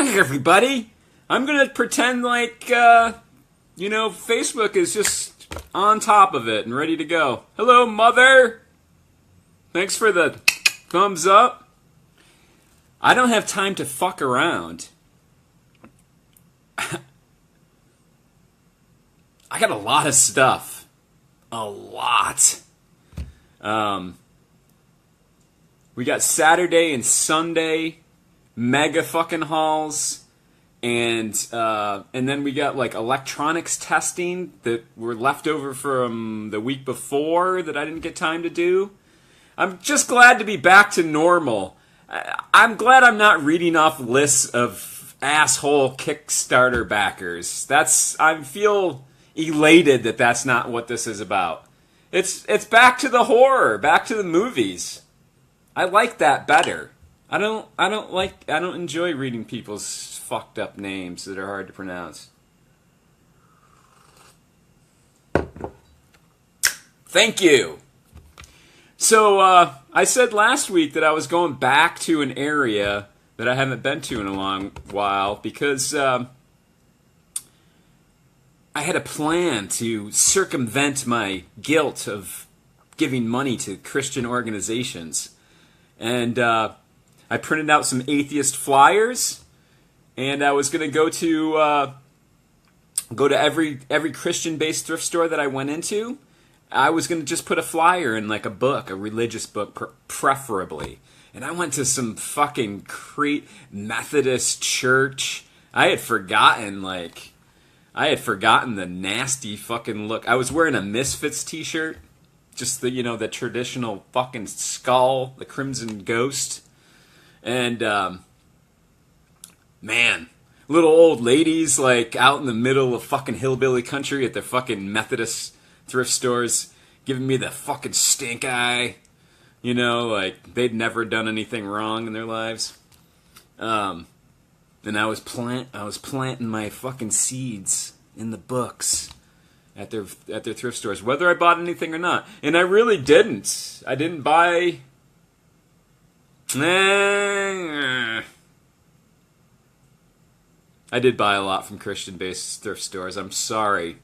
Hi, everybody. I'm going to pretend like, Facebook is just on top of it and ready to go. Hello, Mother. Thanks for the thumbs up. I don't have time to fuck around. I got a lot of stuff. A lot. We got Saturday and Sunday mega fucking hauls, and then we got like electronics testing that were left over from the week before that I didn't get time to do. I'm just glad to be back to normal. I'm glad I'm not reading off lists of asshole Kickstarter backers. I feel elated that that's not what this is about. It's back to the horror, back to the movies. I like that better. I don't enjoy reading people's fucked up names that are hard to pronounce. Thank you. So, I said last week that I was going back to an area that I haven't been to in a long while because I had a plan to circumvent my guilt of giving money to Christian organizations. And I printed out some atheist flyers, and I was going to go to every Christian-based thrift store that I went into. I was going to just put a flyer in like a book, a religious book, preferably. And I went to some fucking Methodist church. I had forgotten the nasty fucking look. I was wearing a Misfits t-shirt. Just the traditional fucking skull, the crimson ghost. And, man, little old ladies, like, out in the middle of fucking hillbilly country at their fucking Methodist thrift stores giving me the fucking stink eye. Like, they'd never done anything wrong in their lives. And I was planting my fucking seeds in the books at their thrift stores, whether I bought anything or not. And I really didn't. I didn't buy... I did buy a lot from Christian-based thrift stores. I'm sorry.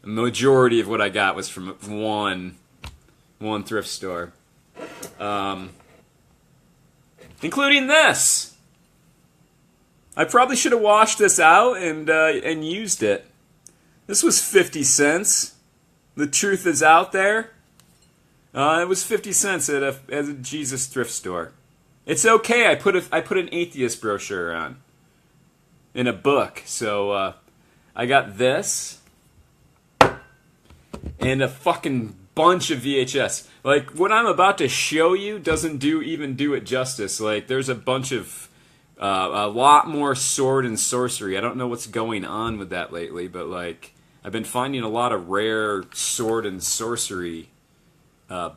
The majority of what I got was from one thrift store. Including this. I probably should have washed this out and used it. This was 50 cents. The truth is out there. It was 50 cents at a Jesus thrift store. It's okay. I put an atheist brochure on in a book. So I got this and a fucking bunch of VHS. Like, what I'm about to show you doesn't even do it justice. Like, there's a bunch of a lot more sword and sorcery. I don't know what's going on with that lately, but like, I've been finding a lot of rare sword and sorcery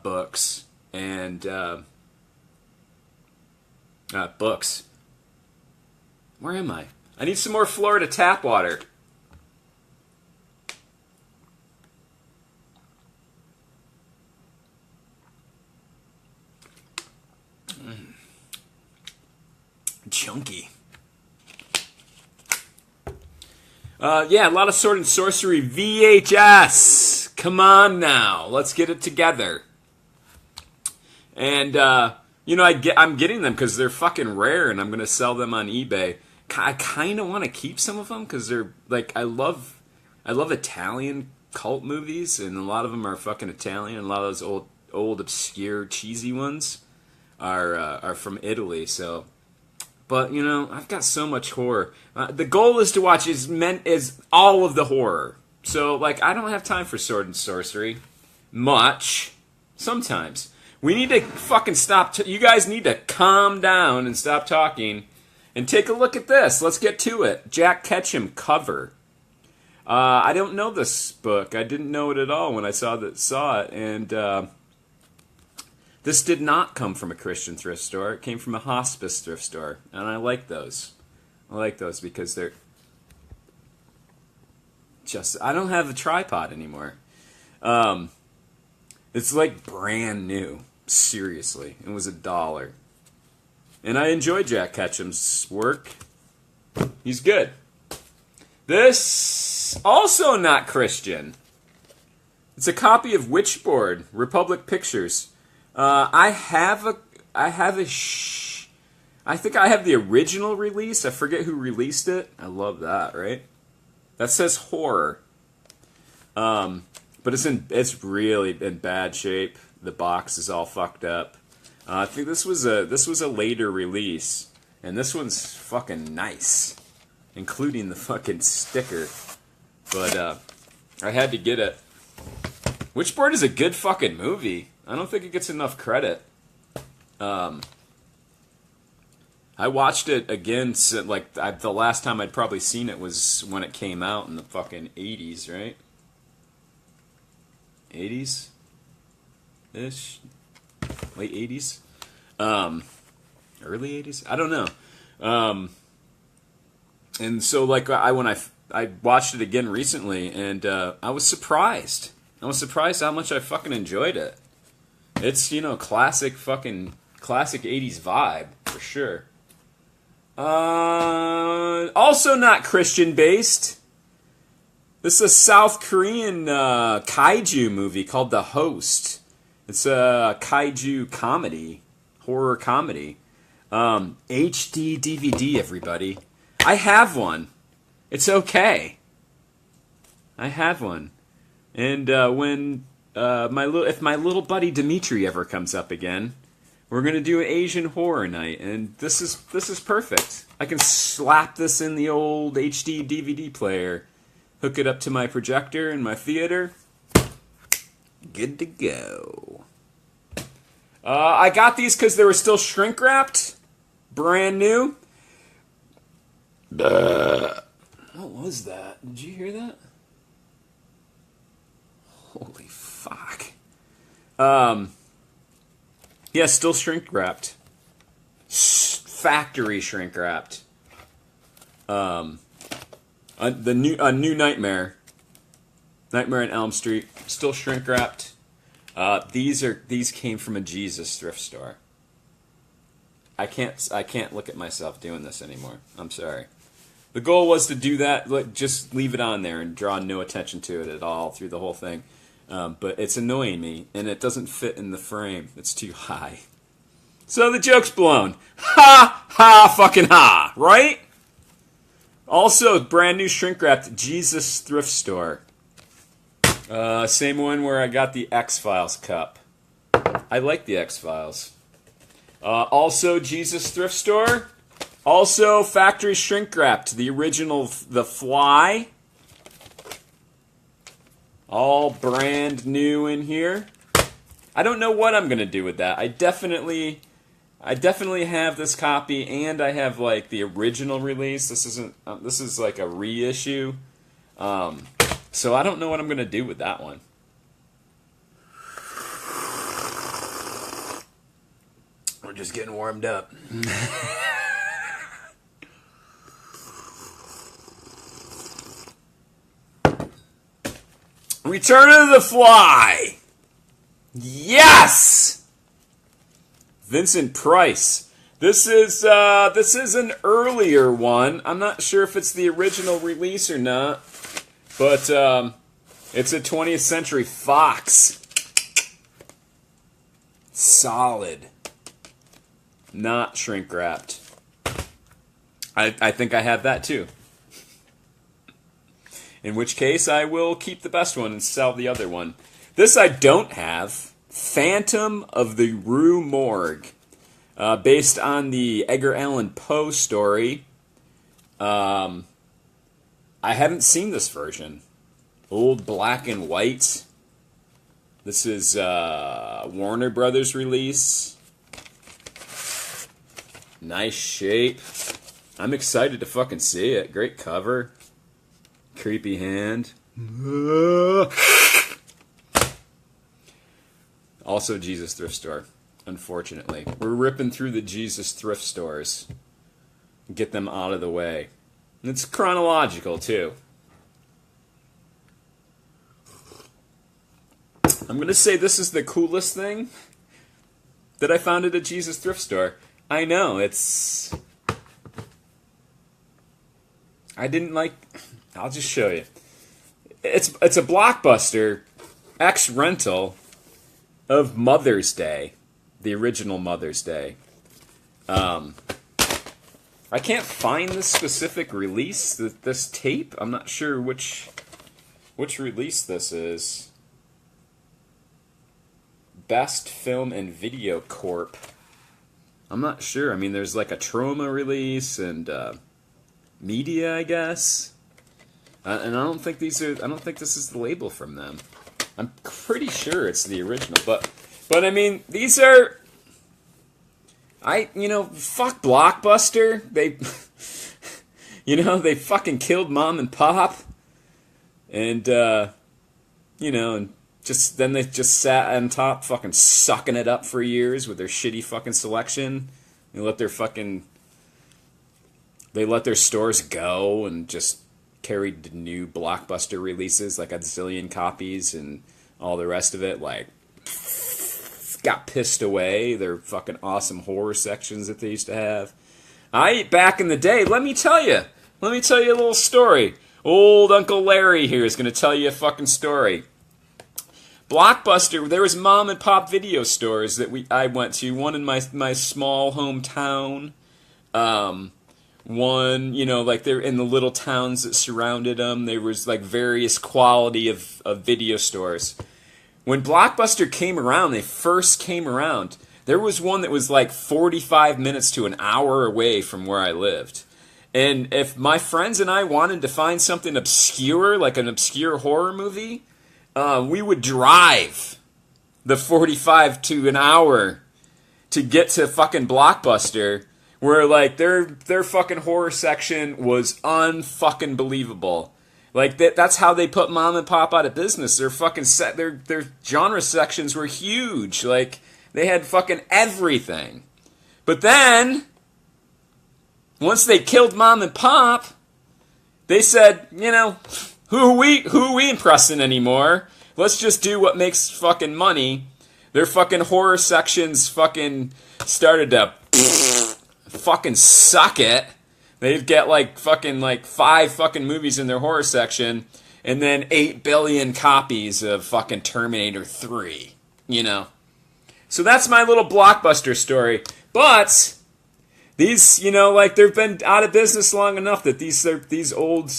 books and books. Where am I? I need some more Florida tap water. Chunky. Yeah, a lot of sword and sorcery VHS. Come on now, let's get it together. And I'm getting them because they're fucking rare, and I'm gonna sell them on eBay. I kind of want to keep some of them because they're like I love Italian cult movies, and a lot of them are fucking Italian. A lot of those old obscure cheesy ones are from Italy. So. But, I've got so much horror. The goal is to watch is all of the horror. So, like, I don't have time for sword and sorcery. Much. Sometimes. We need to fucking stop. You guys need to calm down and stop talking. And take a look at this. Let's get to it. Jack Ketchum cover. I don't know this book. I didn't know it at all when I saw it. And, this did not come from a Christian thrift store. It came from a hospice thrift store. And I like those. I like those because they're just... I don't have a tripod anymore. It's like brand new. Seriously. It was $1. And I enjoy Jack Ketchum's work. He's good. This, also not Christian. It's a copy of Witchboard, Republic Pictures. I think I have the original release. I forget who released it. I love that, right? That says horror. But it's really in bad shape. The box is all fucked up. I think this was a later release, and this one's fucking nice, including the fucking sticker. But I had to get it. Witchboard is a good fucking movie. I don't think it gets enough credit. I watched it again. The last time I'd probably seen it was when it came out in the fucking 80s, right? 80s ish, late 80s, early 80s. I don't know. And so when I watched it again recently, and I was surprised. I was surprised how much I fucking enjoyed it. It's classic 80s vibe for sure. Also not Christian based. This is a South Korean kaiju movie called The Host. It's a kaiju comedy, horror comedy. HD DVD, everybody. I have one. It's okay. I have one. And if my little buddy Dimitri ever comes up again, we're gonna do an Asian horror night, and this is perfect. I can slap this in the old HD DVD player, hook it up to my projector in my theater. Good to go. I got these because they were still shrink wrapped, brand new. What was that? Did you hear that? Holy fuck. Yeah, still shrink wrapped. Factory shrink wrapped. A new Nightmare. Nightmare on Elm Street. Still shrink wrapped. These came from a Jesus thrift store. I can't look at myself doing this anymore. I'm sorry. The goal was to do that, just leave it on there and draw no attention to it at all through the whole thing. But it's annoying me, and it doesn't fit in the frame. It's too high. So the joke's blown. Ha! Ha! Fucking ha! Right? Also, brand new shrink-wrapped Jesus thrift store. Same one where I got the X-Files cup. I like the X-Files. Also, Jesus thrift store. Also, factory shrink-wrapped. The original The Fly. All brand new in here. I don't know what I'm gonna do with that. I definitely have this copy, and I have the original release. This isn't. This is like a reissue. So I don't know what I'm gonna do with that one. We're just getting warmed up. Return of the Fly. Yes. Vincent Price. This is an earlier one. I'm not sure if it's the original release or not, but it's a 20th Century Fox. Solid. Not shrink wrapped. I think I have that too. In which case, I will keep the best one and sell the other one. This I don't have. Phantom of the Rue Morgue. Based on the Edgar Allan Poe story. I haven't seen this version. Old black and white. This is Warner Brothers release. Nice shape. I'm excited to fucking see it. Great cover. Creepy hand. Also Jesus thrift store, unfortunately. We're ripping through the Jesus thrift stores. Get them out of the way. And it's chronological, too. I'm going to say this is the coolest thing that I found at a Jesus thrift store. I know, it's... I didn't like... I'll just show you. It's a Blockbuster X rental of Mother's Day. The original Mother's Day. I can't find this specific release, this tape. I'm not sure which release this is. Best Film and Video Corp. I'm not sure. I mean, there's like a Troma release and media, I guess. And I don't think these are. I don't think this is the label from them. I'm pretty sure it's the original, but I mean, these are. Fuck Blockbuster. They, they fucking killed mom and pop, and and just then they just sat on top, fucking sucking it up for years with their shitty fucking selection. They let their stores go and just carried new Blockbuster releases, like a zillion copies and all the rest of it, like, got pissed away. Their fucking awesome horror sections that they used to have. Back in the day, let me tell you a little story. Old Uncle Larry here is going to tell you a fucking story. Blockbuster, there was mom and pop video stores that I went to, one in my small hometown, one, like they're in the little towns that surrounded them. There was like various quality of video stores. When Blockbuster came around, they first came around, there was one that was like 45 minutes to an hour away from where I lived. And if my friends and I wanted to find something obscure, like an obscure horror movie, we would drive the 45 to an hour to get to fucking Blockbuster, where like their fucking horror section was unfucking believable. Like that's how they put mom and pop out of business. Their fucking their genre sections were huge. Like they had fucking everything. But then once they killed mom and pop, they said, who are we impressing anymore? Let's just do what makes fucking money. Their fucking horror sections fucking started to fucking suck it. They'd get like 5 fucking movies in their horror section, and then 8 billion copies of fucking Terminator 3, So that's my little Blockbuster story. But these, they've been out of business long enough that these old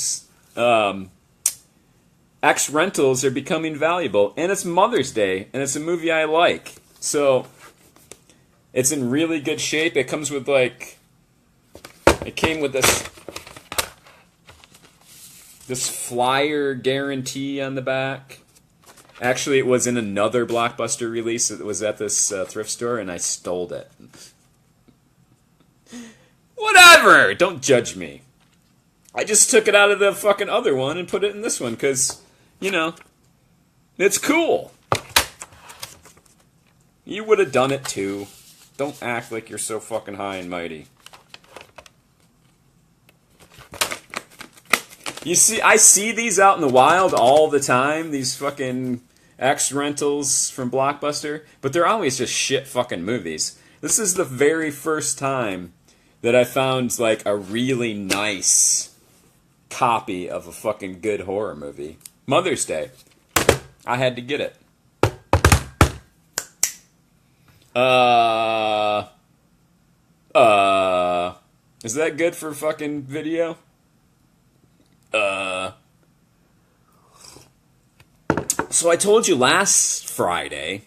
X rentals are becoming valuable, and it's Mother's Day, and it's a movie I like. So it's in really good shape. It comes with it came with this flyer guarantee on the back. Actually, it was in another Blockbuster release that was at this thrift store, and I stole it. Whatever! Don't judge me. I just took it out of the fucking other one and put it in this one, because, it's cool. You would have done it too. Don't act like you're so fucking high and mighty. You see, I see these out in the wild all the time, these fucking X rentals from Blockbuster, but they're always just shit fucking movies. This is the very first time that I found like a really nice copy of a fucking good horror movie. Mother's Day. I had to get it. Is that good for fucking video? So I told you last Friday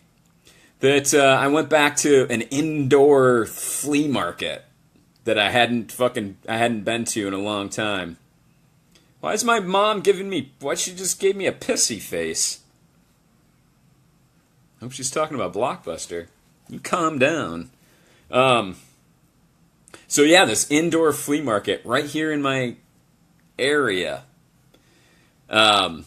that I went back to an indoor flea market that I hadn't been to in a long time. Why is my mom why she just gave me a pissy face? Hope she's talking about Blockbuster. You calm down. So yeah, this indoor flea market right here in my area. And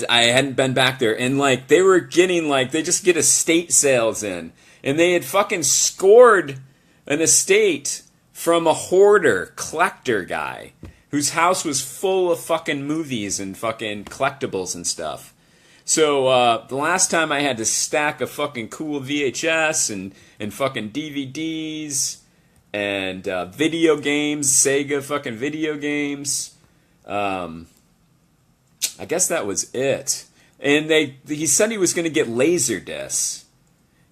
I hadn't been back there. And they were getting they just get estate sales in. And they had fucking scored an estate from a hoarder, collector guy whose house was full of fucking movies and fucking collectibles and stuff. So the last time I had to stack a fucking cool VHS and fucking DVDs and video games, Sega fucking video games. I guess that was it. And he said he was going to get Laserdiscs.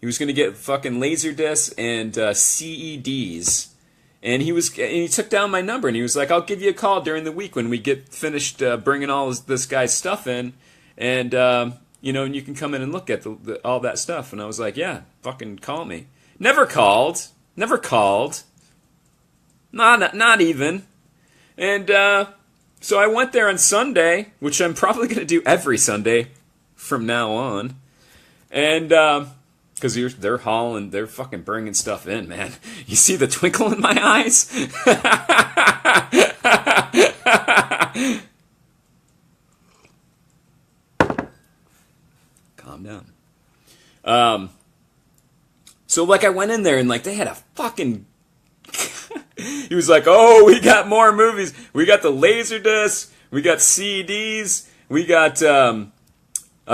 He was going to get fucking Laserdiscs and CEDs. And he took down my number and he was like, I'll give you a call during the week when we get finished bringing all this guy's stuff in. And, and you can come in and look at all that stuff. And I was like, yeah, fucking call me. Never called. Never called. Not even. And so I went there on Sunday, which I'm probably going to do every Sunday from now on. And because they're hauling, they're fucking bringing stuff in, man. You see the twinkle in my eyes? Calm down. So like I went in there and like they had a fucking he was like, oh, we got more movies. We got the Laserdisc. We got CDs. We got a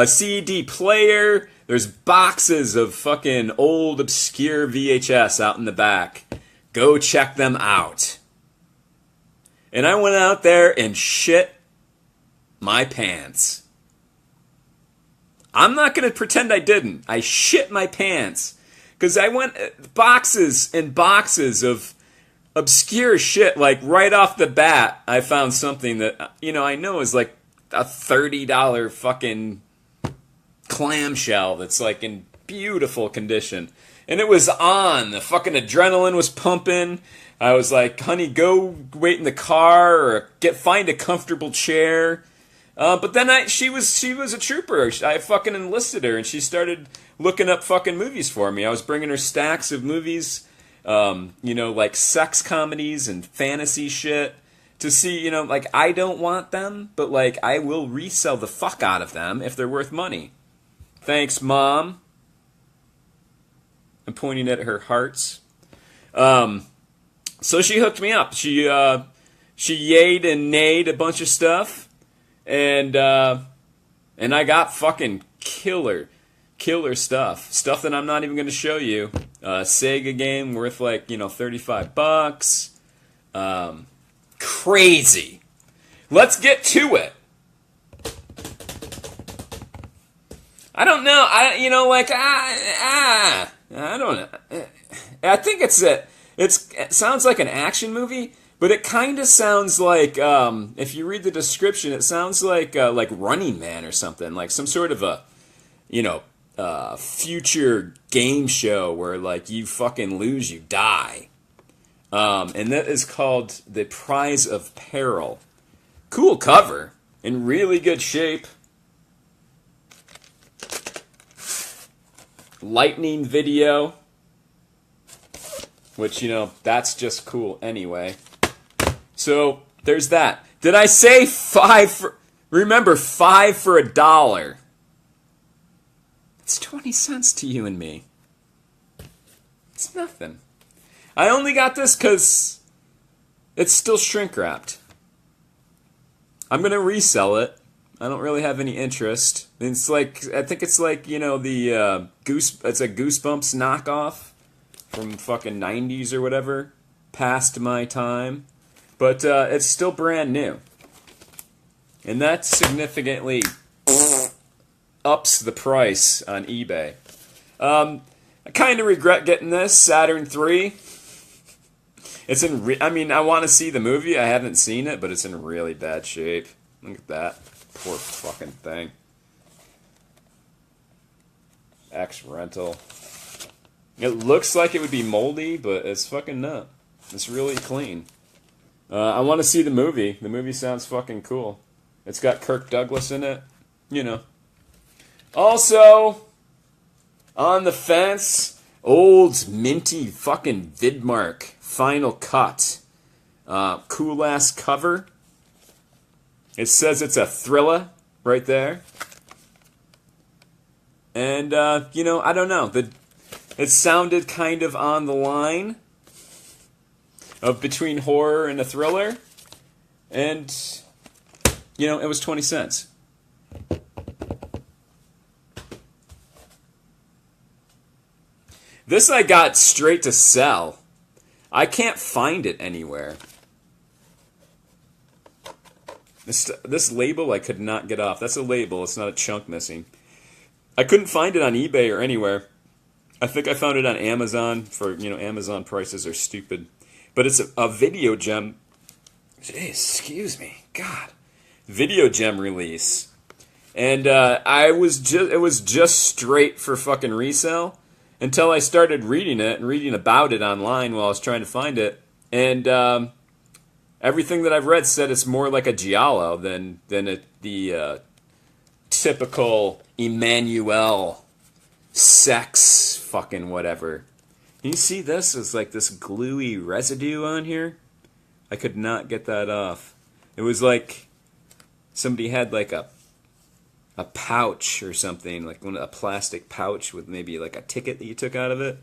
CD player. There's boxes of fucking old obscure VHS out in the back. Go check them out. And I went out there and shit my pants. I'm not going to pretend I didn't. I shit my pants. Because I went boxes and boxes of obscure shit. Like right off the bat, I found something that, I know is like a $30 fucking clamshell that's like in beautiful condition. And it was on. The fucking adrenaline was pumping. I was like, honey, go wait in the car or find a comfortable chair. But then she was a trooper. I fucking enlisted her and she started looking up fucking movies for me. I was bringing her stacks of movies, like sex comedies and fantasy shit to see, like I don't want them, but like I will resell the fuck out of them if they're worth money. Thanks, Mom. I'm pointing at her hearts. So she hooked me up. She yayed and nayed a bunch of stuff, and I got fucking killer stuff that I'm not even going to show you. Sega game worth like $35. Crazy. Let's get to it. I don't know. I don't know. I think it sounds like an action movie, but it kind of sounds like if you read the description, it sounds like Running Man or something, like some sort of a future game show where like you fucking lose, you die. And that is called The Prize of Peril. Cool cover, in really good shape. Lightning video, which, that's just cool anyway. So, there's that. Did I say remember, 5 for $1. It's 20 cents to you and me. It's nothing. I only got this because it's still shrink wrapped. I'm going to resell it. I don't really have any interest. It's like, I think it's like, the it's a Goosebumps knockoff from fucking 90s or whatever. Past my time. But it's still brand new. And that significantly ups the price on eBay. I kind of regret getting this, Saturn 3. It's I want to see the movie. I haven't seen it, but it's in really bad shape. Look at that. Poor fucking thing. X rental. It looks like it would be moldy, but it's fucking not. It's really clean. I want to see the movie. The movie sounds fucking cool. It's got Kirk Douglas in it. Also, on the fence, old minty fucking Vidmark Final Cut. Cool ass cover. It says it's a thriller right there. And, I don't know. It sounded kind of on the line of between horror and a thriller. And, it was 20 cents. This I got straight to sell. I can't find it anywhere. This label I could not get off. That's a label. It's not a chunk missing. I couldn't find it on eBay or anywhere. I think I found it on Amazon for, Amazon prices are stupid. But it's a video gem. Jeez, excuse me. God. Video gem release. And it was just straight for fucking resale until I started reading it and reading about it online while I was trying to find it. And everything that I've read said it's more like a giallo than the typical Emmanuel sex fucking whatever. Can you see this? It's like this gluey residue on here. I could not get that off. It was like somebody had like a pouch or something, like a plastic pouch with maybe like a ticket that you took out of it.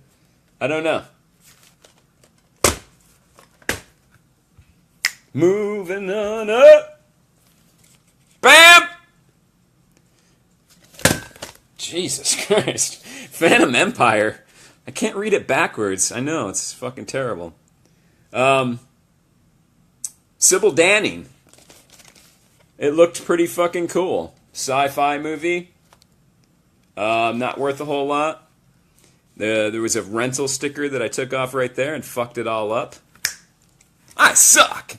I don't know. Moving on up. Bam! Jesus Christ. Phantom Empire. I can't read it backwards. I know, it's fucking terrible. Sybil Danning. It looked pretty fucking cool. Sci-fi movie. Not worth a whole lot. There was a rental sticker that I took off right there and fucked it all up. I suck!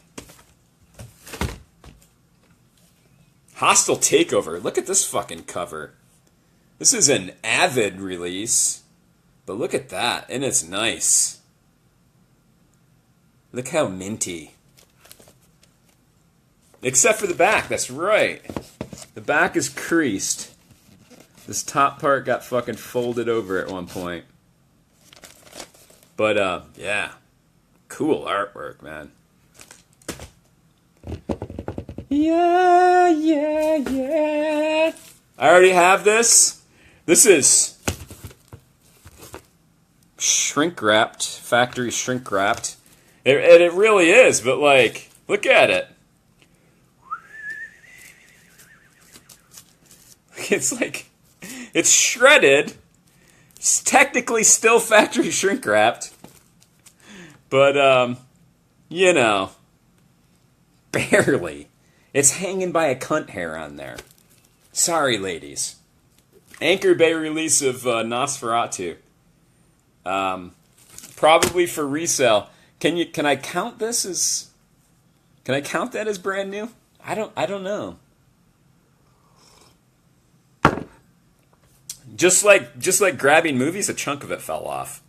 Hostile Takeover. Look at this fucking cover. This is an Avid release. But look at that. And it's nice. Look how minty. Except for the back. That's right. The back is creased. This top part got fucking folded over at one point. But, yeah. Cool artwork, man. Yeah, yeah, yeah. I already have this. This is shrink wrapped, factory shrink wrapped. It really is, but like, look at it. It's like, it's shredded. It's technically still factory shrink wrapped. But, barely. It's hanging by a cunt hair on there. Sorry, ladies. Anchor Bay release of Nosferatu. Probably for resale. Can I count this as? Can I count that as brand new? I don't know. Just like grabbing movies, a chunk of it fell off.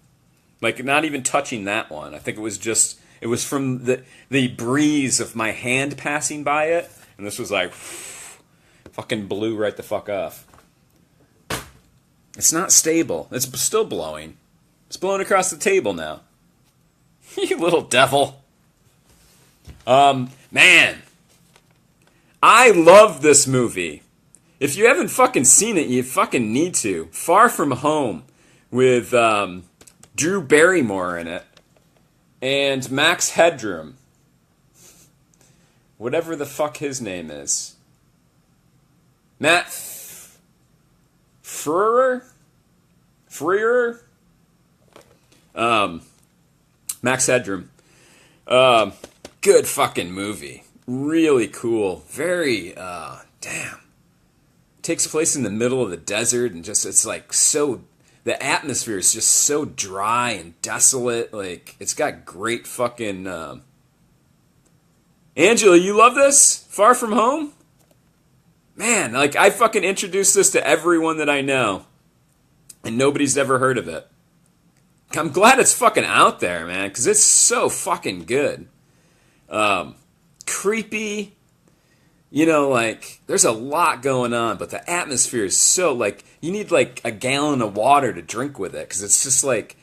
Like not even touching that one. I think it was from the breeze of my hand passing by it, and this was like fucking blew right the fuck off. It's not stable. It's still blowing. It's blowing across the table now. You little devil. Man. I love this movie. If you haven't fucking seen it, you fucking need to. Far From Home with Drew Barrymore in it. And Max Headroom. Whatever the fuck his name is. Matt Freer? Max Headroom. Good fucking movie. Really cool. Very, damn. Takes place in the middle of the desert and just, it's like so, the atmosphere is just so dry and desolate. Like, it's got great fucking, Angela, you love this? Far From Home? Man, like, I fucking introduced this to everyone that I know. And nobody's ever heard of it. I'm glad it's fucking out there, man, because it's so fucking good. Creepy. Like, there's a lot going on, but the atmosphere is so, like, you need, like, a gallon of water to drink with it, because it's just, like,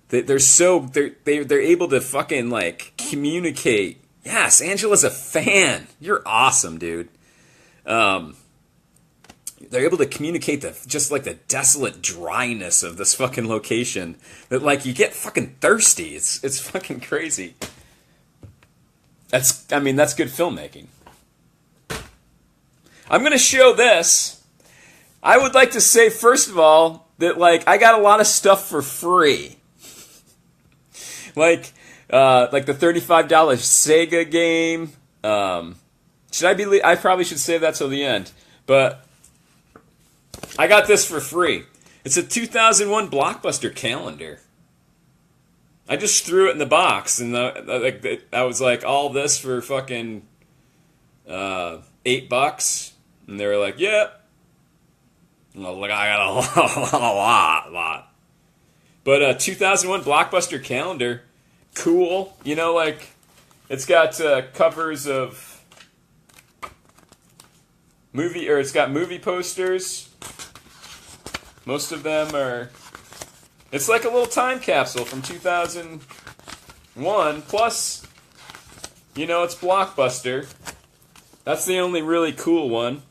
they're able to fucking, like, communicate. Yes, Angela's a fan. You're awesome, dude. They're able to communicate the desolate dryness of this fucking location. That, like, you get fucking thirsty. It's fucking crazy. That's good filmmaking. I'm going to show this. I would like to say, first of all, that, like, I got a lot of stuff for free. like the $35 Sega game. I probably should save that till the end. But I got this for free. It's a 2001 Blockbuster calendar. I just threw it in the box, and I was like, all this for fucking $8, and they were like, "Yep." Yeah. Like, I got a lot. But 2001 Blockbuster calendar, cool. You know, like, it's got covers of it's got movie posters. Most of them are. It's like a little time capsule from 2001. Plus, you know, it's Blockbuster. That's the only really cool one.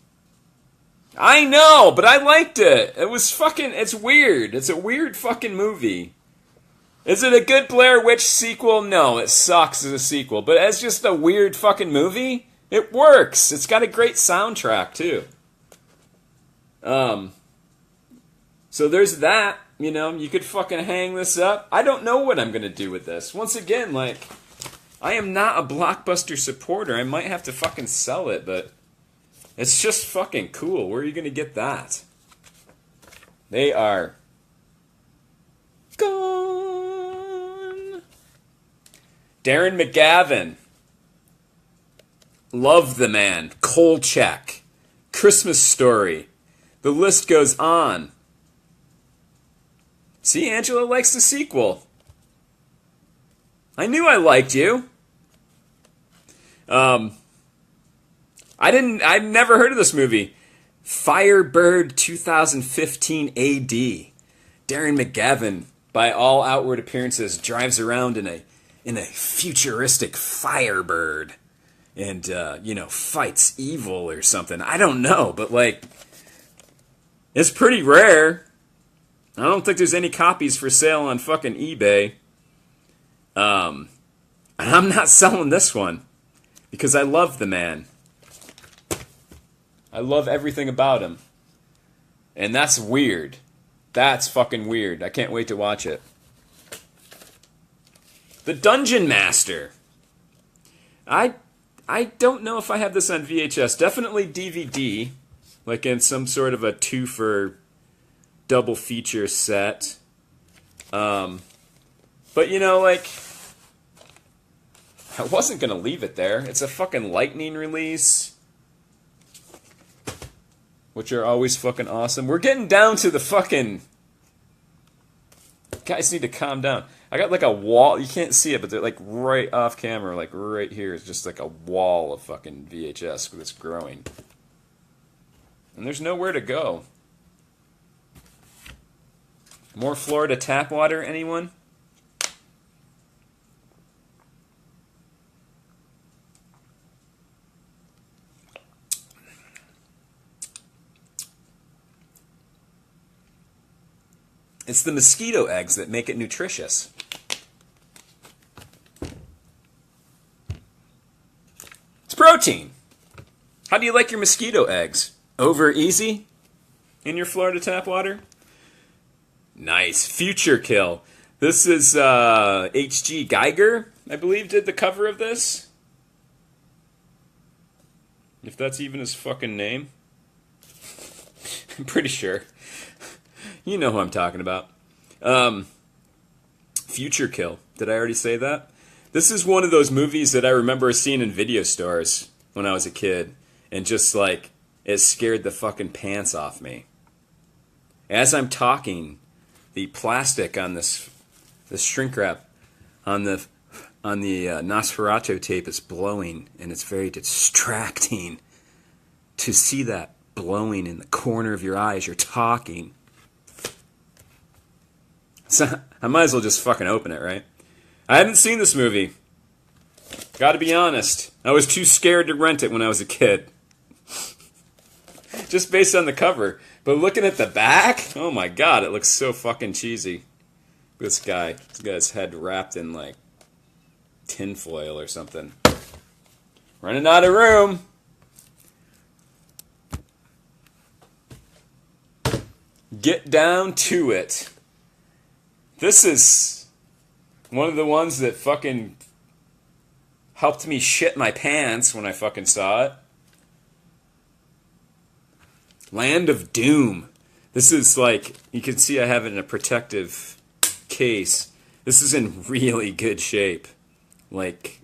I know, but I liked it. It's weird. It's a weird fucking movie. Is it a good Blair Witch sequel? No, it sucks as a sequel. But as just a weird fucking movie, it works. It's got a great soundtrack, too. So there's that. You know, you could fucking hang this up. I don't know what I'm going to do with this. Once again, like, I am not a Blockbuster supporter. I might have to fucking sell it, but it's just fucking cool. Where are you going to get that? They are gone. Darren McGavin. Love the Man. Kolchak. Christmas Story. The list goes on. See, Angela likes the sequel. I knew I liked you. I'd never heard of this movie. Firebird 2015 AD. Darren McGavin, by all outward appearances, drives around in a futuristic Firebird and, fights evil or something. I don't know, but, like, it's pretty rare. I don't think there's any copies for sale on fucking eBay. And I'm not selling this one because I love the man. I love everything about him. And that's weird. That's fucking weird. I can't wait to watch it. The Dungeon Master. I don't know if I have this on VHS. Definitely DVD. Like in some sort of a 2 for double feature set. But you know, like, I wasn't gonna leave it there. It's a fucking Lightning release, which are always fucking awesome. We're getting down to the fucking... Guys need to calm down. I got like a wall. You can't see it, but they're like right off camera, like right here is just like a wall of fucking VHS that's growing. And there's nowhere to go. More Florida tap water, anyone? It's the mosquito eggs that make it nutritious. It's protein. How do you like your mosquito eggs? Over easy? In your Florida tap water? Nice. Future Kill. This is H.G. Geiger, I believe, did the cover of this. If that's even his fucking name. I'm pretty sure. You know who I'm talking about. Future Kill. Did I already say that? This is one of those movies that I remember seeing in video stores when I was a kid. And just like, it scared the fucking pants off me. As I'm talking, the plastic on the shrink wrap on the Nosferatu tape is blowing, and it's very distracting to see that blowing in the corner of your eye as you're talking. So I might as well just fucking open it, right? I haven't seen this movie. Gotta be honest. I was too scared to rent it when I was a kid. Just based on the cover. But looking at the back, oh my god, it looks so fucking cheesy. This guy. He's got his head wrapped in, like, tinfoil or something. Running out of room. Get down to it. This is one of the ones that fucking helped me shit my pants when I fucking saw it. Land of Doom. This is like, you can see I have it in a protective case. This is in really good shape. Like,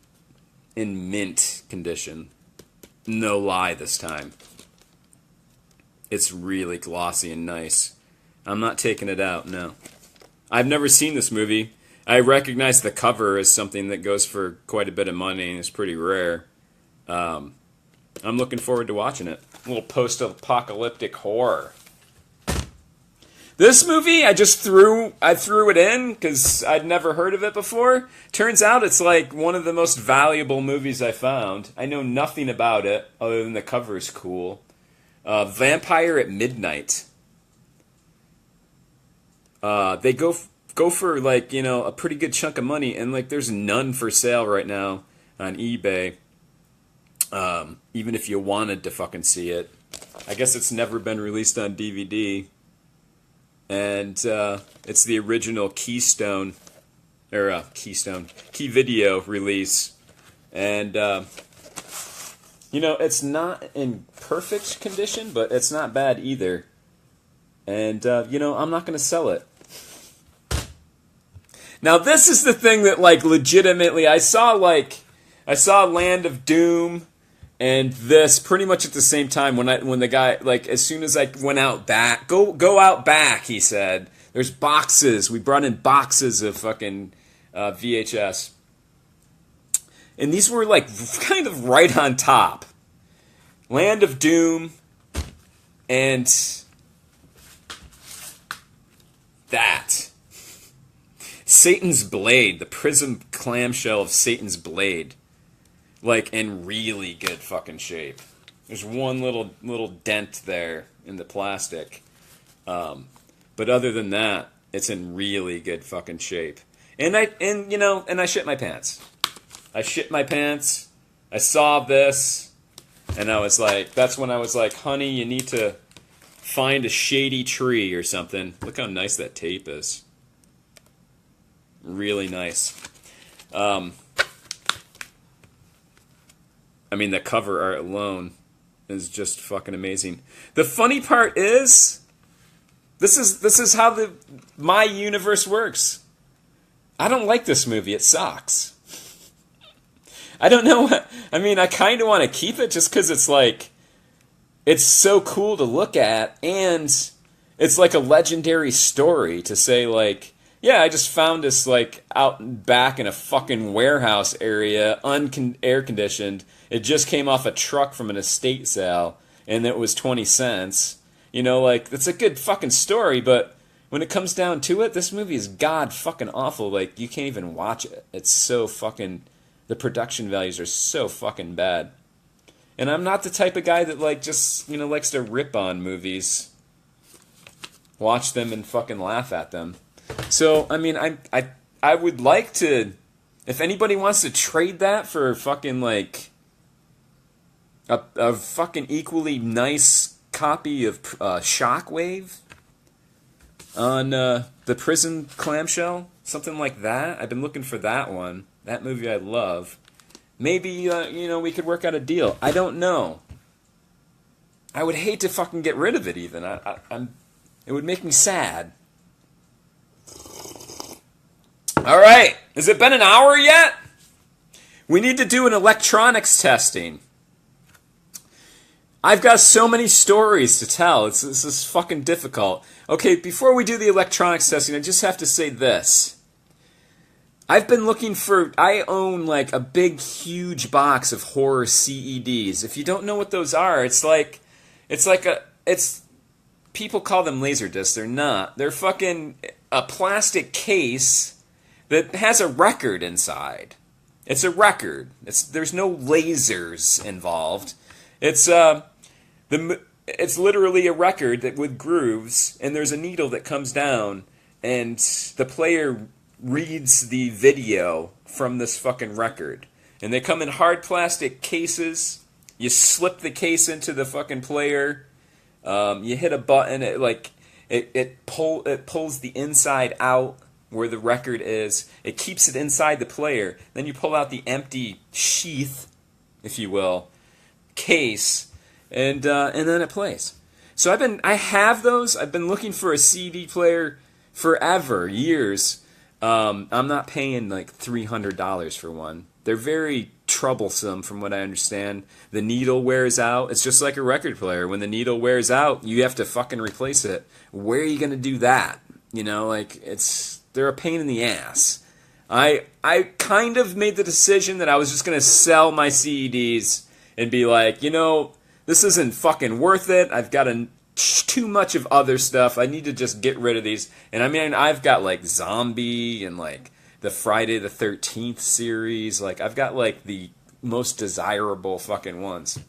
in mint condition. No lie this time. It's really glossy and nice. I'm not taking it out, no. I've never seen this movie. I recognize the cover as something that goes for quite a bit of money and is pretty rare. I'm looking forward to watching it. A little post-apocalyptic horror. This movie, I threw it in because I'd never heard of it before. Turns out it's like one of the most valuable movies I found. I know nothing about it other than the cover's cool. Vampire at Midnight. They go for like, you know, a pretty good chunk of money, and like there's none for sale right now on eBay. Even if you wanted to fucking see it. I guess it's never been released on DVD. And it's the original Key Video release. And you know, it's not in perfect condition, but it's not bad either. And you know, I'm not going to sell it. Now this is the thing that like legitimately I saw Land of Doom and this pretty much at the same time when the guy, like, as soon as I went out back, go out back, he said. There's boxes. We brought in boxes of fucking VHS. And these were like kind of right on top. Land of Doom and that. Satan's Blade, the prism clamshell of Satan's Blade. Like, in really good fucking shape. There's one little dent there in the plastic. But other than that, it's in really good fucking shape. And I shit my pants. I shit my pants. I saw this, and I was like, that's when I was like, honey, you need to find a shady tree or something. Look how nice that tape is. Really nice. I mean, the cover art alone is just fucking amazing. The funny part is, this is how my universe works. I don't like this movie. It sucks. I don't know what... I mean, I kind of want to keep it just because it's like... It's so cool to look at, and it's like a legendary story to say, like... Yeah, I just found this, like, out and back in a fucking warehouse area, air-conditioned. It just came off a truck from an estate sale, and it was 20 cents. You know, like, it's a good fucking story, but when it comes down to it, this movie is god fucking awful. Like, you can't even watch it. It's so fucking... The production values are so fucking bad. And I'm not the type of guy that, like, just, you know, likes to rip on movies. Watch them and fucking laugh at them. So, I mean, I would like to... If anybody wants to trade that for fucking, like... A fucking equally nice copy of Shockwave on the Prism clamshell, something like that. I've been looking for that one. That movie I love. Maybe, you know, we could work out a deal. I don't know. I would hate to fucking get rid of it even. It would make me sad. All right. Has it been an hour yet? We need to do an electronics testing. I've got so many stories to tell. This is fucking difficult. Okay, before we do the electronics testing, I just have to say this. I've been looking for... I own, like, a big, huge box of horror CEDs. If you don't know what those are, it's like people call them laser discs. They're not. They're fucking a plastic case that has a record inside. It's a record. There's no lasers involved. It's literally a record that with grooves, and there's a needle that comes down, and the player reads the video from this fucking record. And they come in hard plastic cases. You slip the case into the fucking player. You hit a button. It pulls the inside out where the record is. It keeps it inside the player. Then you pull out the empty sheath, if you will, case, and then it plays. So I have those. I've been looking for a CD player forever, years. I'm not paying like $300 for one. They're very troublesome from what I understand. The needle wears out. It's just like a record player. When the needle wears out, you have to fucking replace it. Where are you going to do that? You know, like, they're a pain in the ass. I kind of made the decision that I was just going to sell my CDs and be like, you know, this isn't fucking worth it. I've got too much of other stuff. I need to just get rid of these. And I mean, I've got like Zombie and like the Friday the 13th series. Like, I've got like the most desirable fucking ones.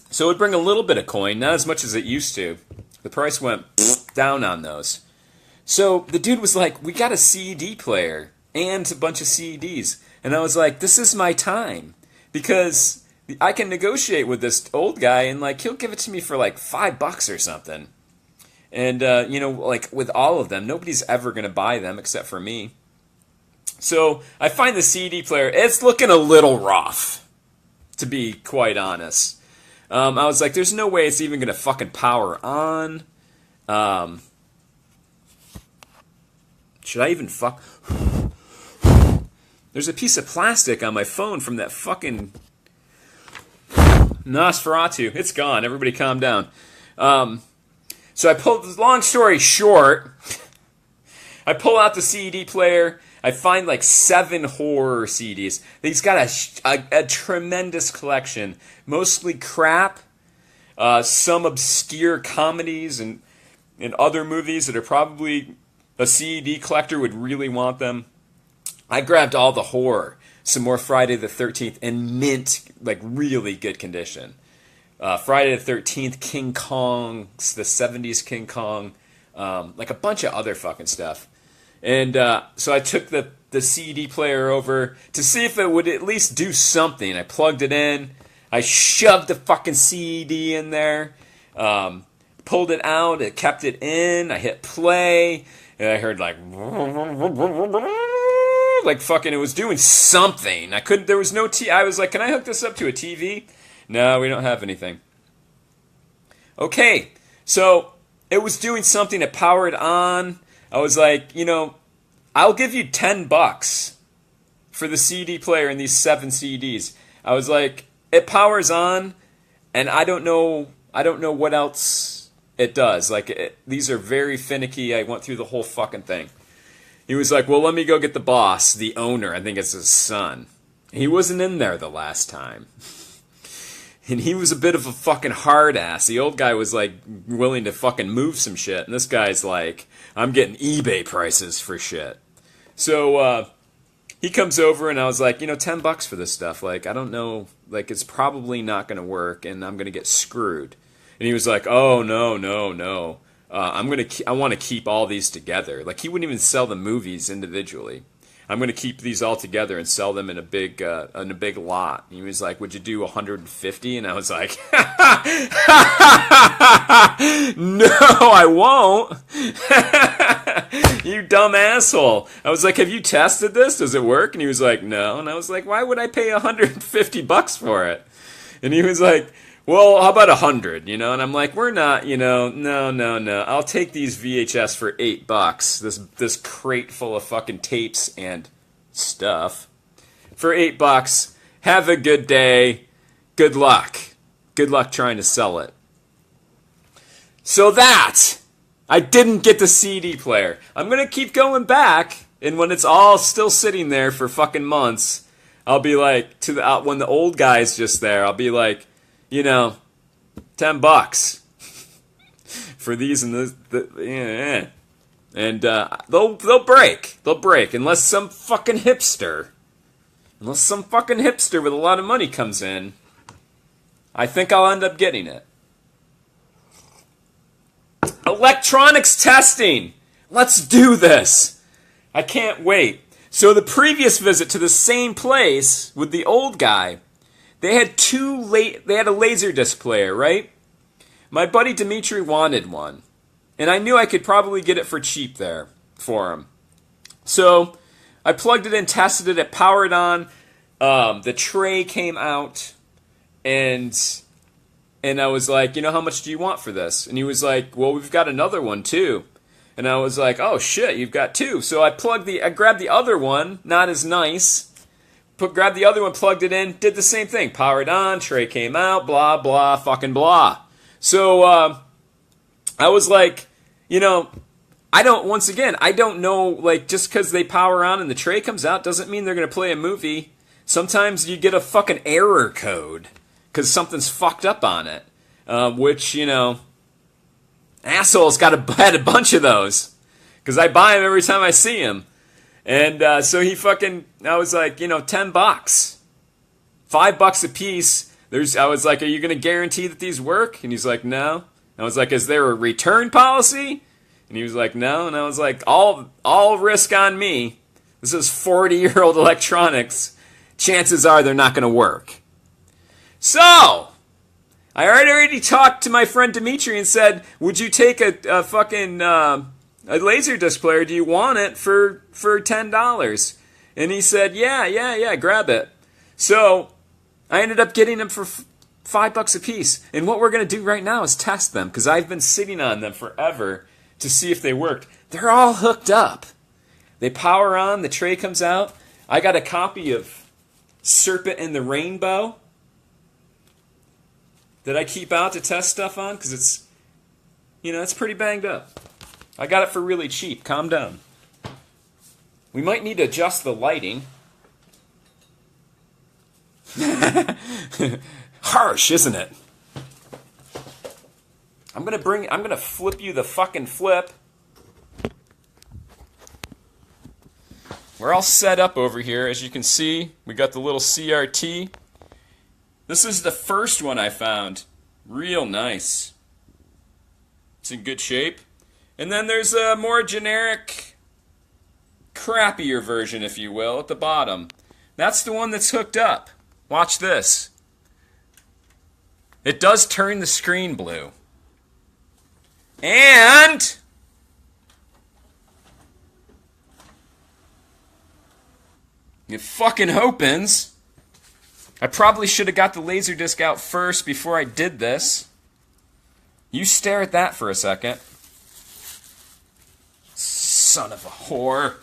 So it would bring a little bit of coin, not as much as it used to. The price went down on those. So the dude was like, we got a CD player and a bunch of CDs. And I was like, this is my time. Because I can negotiate with this old guy and like he'll give it to me for like $5 or something. And, you know, like with all of them, nobody's ever going to buy them except for me. So I find the CD player, it's looking a little rough, to be quite honest. I was like, there's no way it's even going to fucking power on. Should I even fuck? There's a piece of plastic on my phone from that fucking Nosferatu. It's gone. Everybody calm down. So I pulled, long story short, I pull out the CD player. I find like 7 horror CDs. He's got a tremendous collection. Mostly crap. Some obscure comedies and other movies that are probably a CD collector would really want them. I grabbed all the horror. Some more Friday the 13th in mint, like really good condition. Friday the 13th, King Kong, the 70s King Kong, like a bunch of other fucking stuff. And so I took the CD player over to see if it would at least do something. I plugged it in. I shoved the fucking CD in there. Pulled it out. It kept it in. I hit play. And I heard like fucking, it was doing something. There was no I was like, can I hook this up to a TV? No, we don't have anything. Okay, so it was doing something. It powered on. I was like, you know, I'll give you $10 for the CD player and these 7 CDs. I was like, it powers on, and I don't know what else it does. Like, these are very finicky. I went through the whole fucking thing. He was like, well, let me go get the boss, the owner. I think it's his son. He wasn't in there the last time. And he was a bit of a fucking hard ass. The old guy was like willing to fucking move some shit. And this guy's like, I'm getting eBay prices for shit. So he comes over and I was like, you know, $10 for this stuff. Like, I don't know. Like, it's probably not going to work and I'm going to get screwed. And he was like, oh, no. I want to keep all these together. Like, he wouldn't even sell the movies individually. I'm going to keep these all together and sell them in a big lot. And he was like, would you do 150? And I was like, no, I won't. You dumb asshole. I was like, have you tested this? Does it work? And he was like, no. And I was like, why would I pay $150 for it? And he was like, well, how about 100, you know? And I'm like, we're not, you know, no. I'll take these VHS for $8. This crate full of fucking tapes and stuff for $8. Have a good day. Good luck. Good luck trying to sell it. So I didn't get the CD player. I'm going to keep going back, and when it's all still sitting there for fucking months, I'll be like, when the old guy's just there, I'll be like, you know, $10 for these and this, yeah. And they'll break. They'll break unless some fucking hipster with a lot of money comes in. I think I'll end up getting it. Electronics testing. Let's do this. I can't wait. So the previous visit to the same place with the old guy, they had a Laserdisc player, right? my buddy Dimitri wanted one. And I knew I could probably get it for cheap there for him. So I plugged it in, tested it, powered on. The tray came out, and I was like, you know, how much do you want for this? And he was like, well, we've got another one too. And I was like, oh shit, you've got two. So I grabbed the other one, not as nice. Grabbed the other one, plugged it in, did the same thing. Powered on, tray came out, blah, blah, fucking blah. So I was like, you know, I don't know, like, just because they power on and the tray comes out doesn't mean they're going to play a movie. Sometimes you get a fucking error code because something's fucked up on it. Which, you know, assholes had a bunch of those. Because I buy them every time I see them. And so I was like, you know, $10. $5 a piece. I was like, are you going to guarantee that these work? And he's like, no. I was like, is there a return policy? And he was like, no. And I was like, all risk on me. This is 40-year-old electronics. Chances are they're not going to work. So, I already talked to my friend Dimitri and said, would you take a fucking a Laserdisc player? Do you want it for $10? And he said, yeah, grab it. So, I ended up getting them for $5 a piece. And what we're going to do right now is test them, because I've been sitting on them forever to see if they worked. They're all hooked up. They power on, the tray comes out. I got a copy of Serpent and the Rainbow that I keep out to test stuff on, because it's, you know, it's pretty banged up. I got it for really cheap. Calm down. We might need to adjust the lighting. Harsh, isn't it? I'm gonna flip you the fucking flip. We're all set up over here. As you can see, we got the little CRT. This is the first one I found. Real nice. It's in good shape. And then there's a more generic, crappier version, if you will, at the bottom. That's the one that's hooked up. Watch this. It does turn the screen blue. And it fucking opens. I probably should have got the Laserdisc out first before I did this. You stare at that for a second. Son of a whore.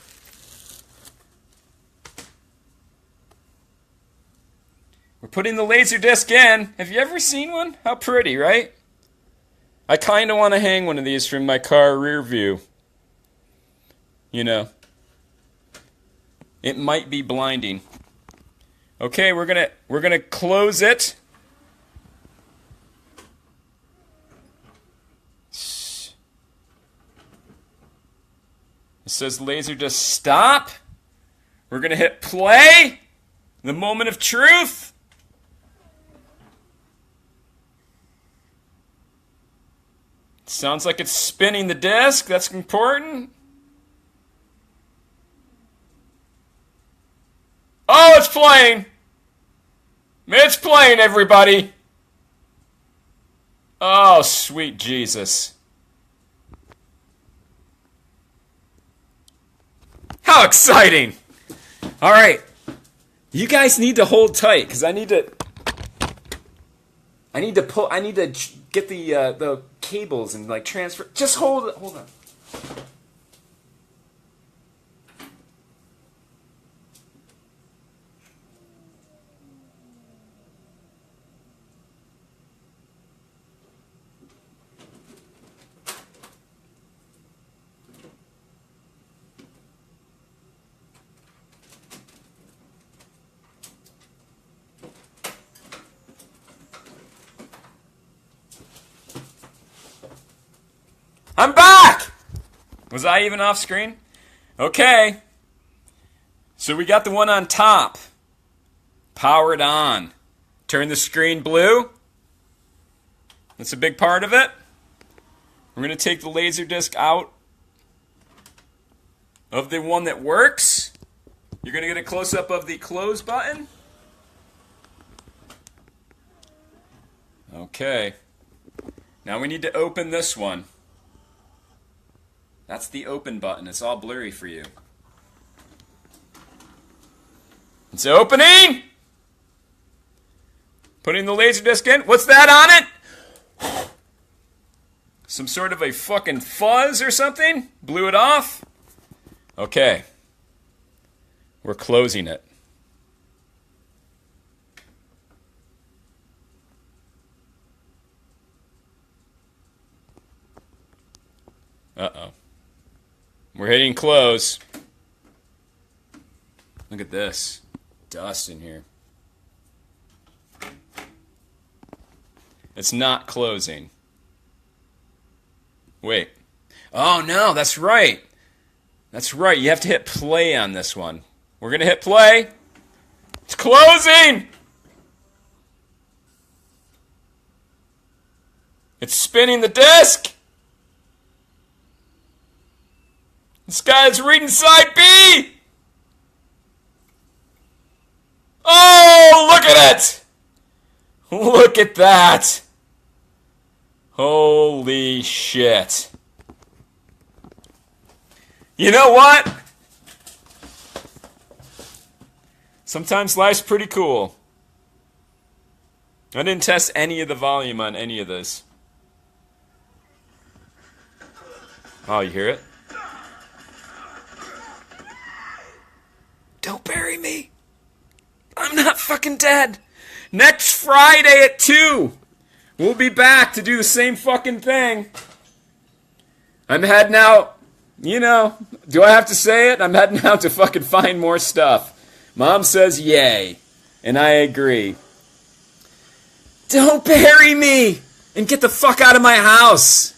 We're putting the Laserdisc in. Have you ever seen one? How pretty, right? I kind of want to hang one of these from my car rear view. You know. It might be blinding. Okay, we're gonna close it. It says Laserdisc stop. We're gonna hit play. The moment of truth. Sounds like it's spinning the disc. That's important. Oh, it's playing. It's playing, everybody. Oh, sweet Jesus. How exciting. All right. You guys need to hold tight, because I need to get the cables and like transfer. Just hold it. Hold on. I'm back! Was I even off screen? Okay. So we got the one on top. Powered on. Turn the screen blue. That's a big part of it. We're going to take the Laserdisc out of the one that works. You're going to get a close-up of the close button. Okay. Now we need to open this one. That's the open button. It's all blurry for you. It's opening! Putting the Laserdisc in. What's that on it? Some sort of a fucking fuzz or something? Blew it off? Okay. We're closing it. Uh-oh. We're hitting close. Look at this. Dust in here. It's not closing. Wait. Oh, no, that's right. That's right. You have to hit play on this one. We're going to hit play. It's closing! It's spinning the disc! This guy's reading side B! Oh, look at it! Look at that! Holy shit. You know what? Sometimes life's pretty cool. I didn't test any of the volume on any of this. Oh, you hear it? Don't bury me. I'm not fucking dead. Next Friday at 2, we'll be back to do the same fucking thing. I'm heading out. You know, do I have to say it? I'm heading out to fucking find more stuff. Mom says yay, and I agree. Don't bury me, and get the fuck out of my house.